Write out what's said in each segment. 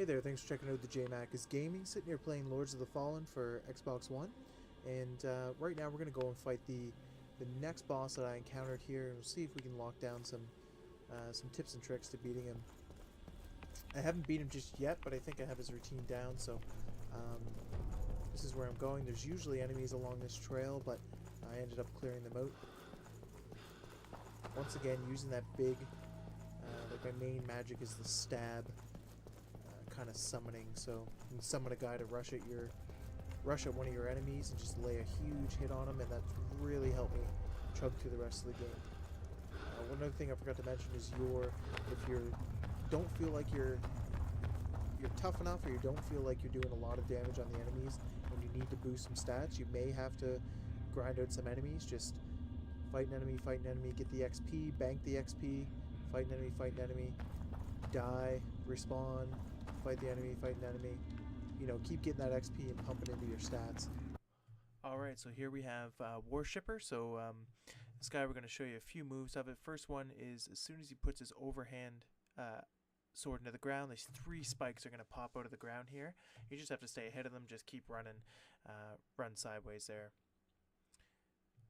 Hey there, thanks for checking out TheJmacisGaming. Sitting here playing Lords of the Fallen for Xbox One. And right now we're going to go and fight the next boss that I encountered here. And we'll see if we can lock down some tips and tricks to beating him. I haven't beat him just yet, but I think I have his routine down. So this is where I'm going. There's usually enemies along this trail, but I ended up clearing them out. Once again, using that big, like my main magic is the stab. Kind of summoning, so you can summon a guy to rush at one of your enemies and just lay a huge hit on him, and that's really helped me chug through the rest of the game. One other thing I forgot to mention is if you don't feel like you're tough enough, or you don't feel like you're doing a lot of damage on the enemies and you need to boost some stats, you may have to grind out some enemies. Just fight an enemy, get the XP, bank the XP, fight an enemy, die, respawn, fight an enemy, you know, keep getting that XP and pump it into your stats. Alright, so here we have Worshipper. So this guy, we're going to show you a few moves of it. First one is, as soon as he puts his overhand sword into the ground, these 3 spikes are going to pop out of the ground here. You just have to stay ahead of them, just keep running, run sideways there.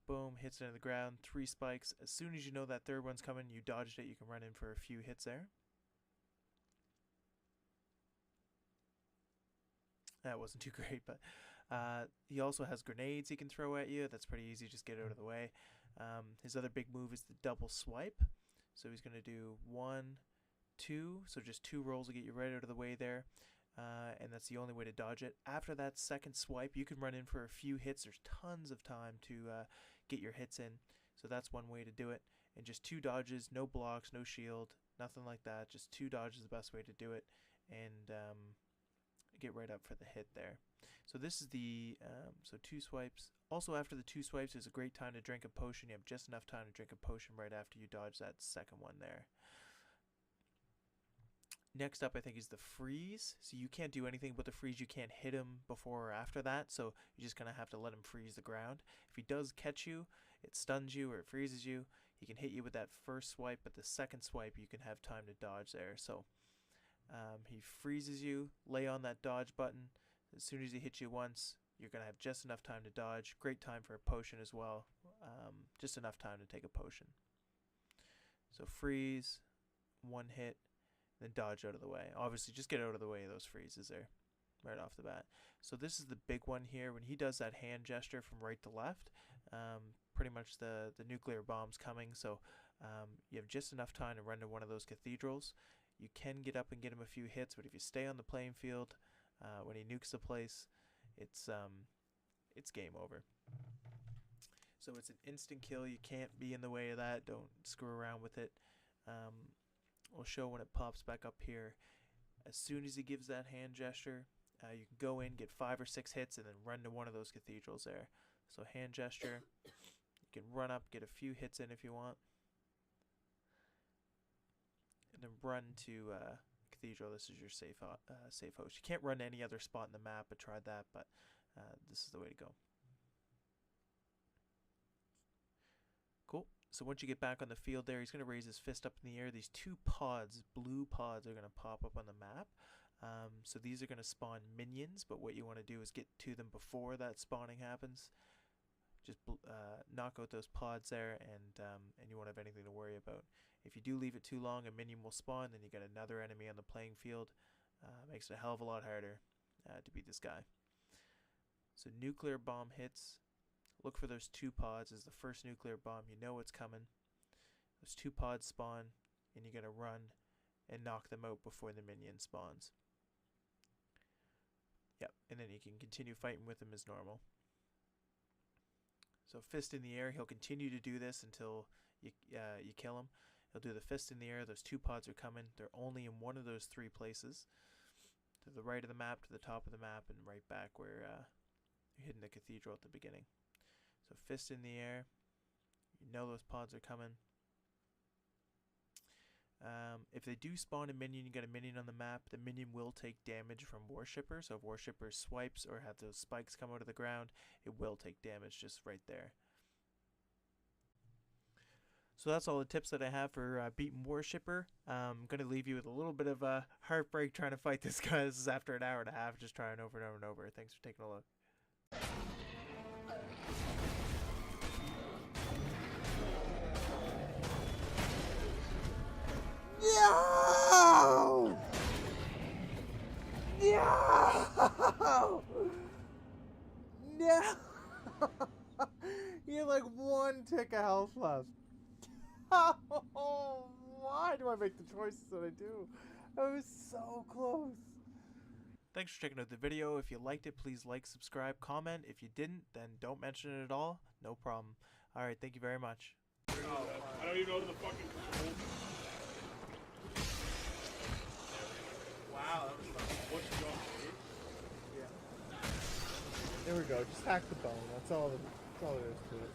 Boom, hits it into the ground, 3 spikes. As soon as you know that 3rd one's coming, you dodged it, you can run in for a few hits there. That wasn't too great, but he also has grenades he can throw at you. That's pretty easy, just get out of the way. His other big move is the double swipe. So he's going to do 1, 2, so just 2 rolls to get you right out of the way there. And that's the only way to dodge it. After that second swipe, you can run in for a few hits. There's tons of time to get your hits in. So that's one way to do it. And just 2 dodges, no blocks, no shield, nothing like that. Just 2 dodges is the best way to do it. And get right up for the hit there. So this is the so 2 swipes. Also, after the 2 swipes is a great time to drink a potion. You have just enough time to drink a potion right after you dodge that second one there. Next up, I think, is the freeze. So you can't do anything but the freeze. You can't hit him before or after that, so you're just gonna have to let him freeze the ground. If he does catch you, it stuns you or it freezes you. He can hit you with that first swipe, but the second swipe you can have time to dodge there. So he freezes you, lay on that dodge button. As soon as he hits you once, you're going to have just enough time to dodge. Great time for a potion as well. Just enough time to take a potion. So freeze, 1 hit, then dodge out of the way. Obviously, just get out of the way of those freezes there right off the bat. So this is the big one here. When he does that hand gesture from right to left, pretty much the nuclear bomb's coming. So you have just enough time to run to one of those cathedrals. You can get up and get him a few hits, but if you stay on the playing field, when he nukes the place, it's game over. So it's an instant kill. You can't be in the way of that. Don't screw around with it. We'll show when it pops back up here. As soon as he gives that hand gesture, you can go in, get 5 or 6 hits, and then run to one of those cathedrals there. So hand gesture, you can run up, get a few hits in if you want, and then run to cathedral. This is your safe host. You can't run to any other spot in the map. I tried that, but this is the way to go. Cool. So once you get back on the field there, he's going to raise his fist up in the air. These 2 pods, blue pods, are going to pop up on the map. So these are going to spawn minions, but what you want to do is get to them before that spawning happens. Just knock out those pods there, and you won't have anything to worry about. If you do leave it too long, a minion will spawn, then you get another enemy on the playing field. Makes it a hell of a lot harder to beat this guy. So nuclear bomb hits. Look for those 2 pods as the first nuclear bomb. You know it's coming. Those 2 pods spawn, and you gotta run and knock them out before the minion spawns. Yep, and then you can continue fighting with him as normal. So fist in the air, he'll continue to do this until you kill him. He'll do the fist in the air. Those 2 pods are coming. They're only in one of those 3 places. To the right of the map, to the top of the map, and right back where you're hitting the cathedral at the beginning. So fist in the air. You know those pods are coming. If they do spawn a minion, you got a minion on the map, the minion will take damage from Worshipper. So if Worshipper swipes or have those spikes come out of the ground, it will take damage just right there. So that's all the tips that I have for beating Worshipper. I'm going to leave you with a little bit of a heartbreak trying to fight this guy. This is after an hour and a half, just trying over and over and over. Thanks for taking a look. No! No! No! You had like one tick of health left. Oh, why do I make the choices that I do? I was so close. Thanks for checking out the video. If you liked it, please like, subscribe, comment. If you didn't, then don't mention it at all. No problem. Alright, thank you very much. I don't even know the fucking controls. Wow, that was fun. What you got, dude? Yeah. There we go. Just hack the bone. That's all there is to it.